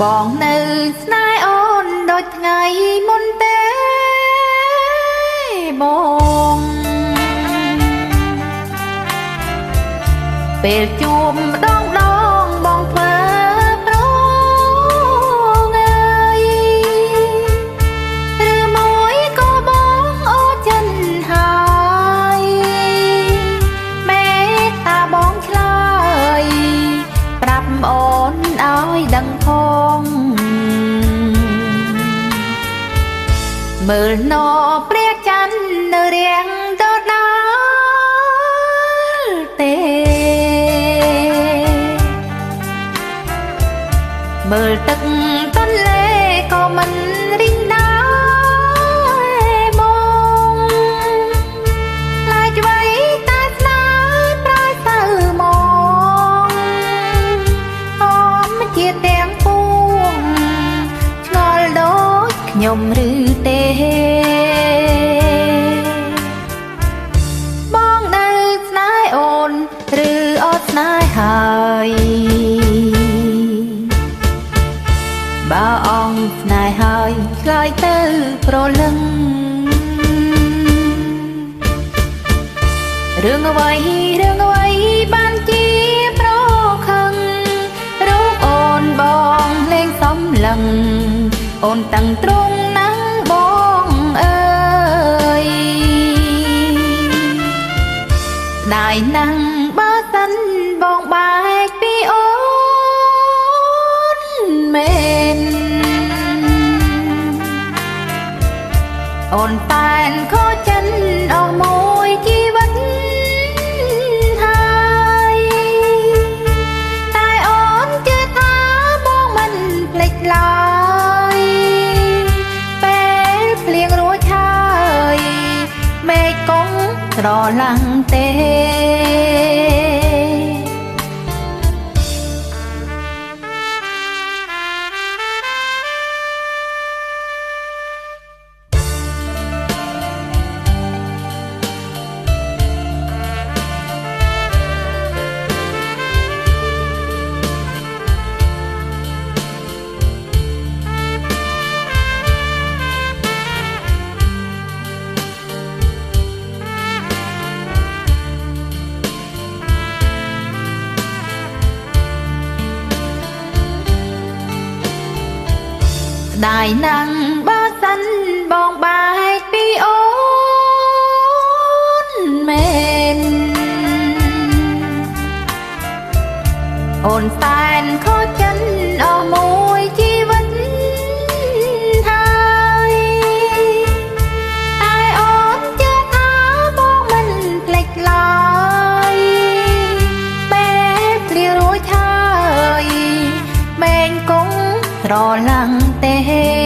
បងនៅស្នេហ៍អូនដូចថ្ងៃមុនទេបងពេលជួបម្ដងបងធ្វើប្រងើយឬមួយក៏បងអូចិនហើយមេត្តាបងឆ្លើយប្រាប់អូនឲ្យដឹងផងមើលណព្រះច័ន្ទនៅរៀងដដាលទេមើលទឹកទន្លេក៏មិនរីងដែរបងឡាយឆ្វៃតែស្នាប្រយទៅមកអូនជាទាំងពួងឆ្ងល់ដូចខ្ញុំឬទេបងនៅស្នេហ៍អូនឬអត់ស្នេហ៍ហើយបើអងស្នេហ៍ហើយឆ្លើយទៅប្រលឹងរឿងអ្វីបានជាប្រខឹងរូបអូនបងលេងសំឡឹងអូនតាំងទ្រង់ណាំងបងអើយដាយណាំងបើសិនបងបែកពីអូនមែនអូនតែនខកចិនអស់មួយជីវិតហើយតែអូនជឿថាបងមិនភ្លេចឡើយពេលភ្លៀងរួចហើយមេឃគង់ស្រឡាំងទេដាយណាំងបើសិនបងបែកពីអូនមែនអូនតែនខកចិនអស់មួយជីវិតហើយតែអូនជឿថាបងមិនភ្លេចឡើយពេលភ្លៀងរួចហើយមេឃគង់ស្រឡាំងទេ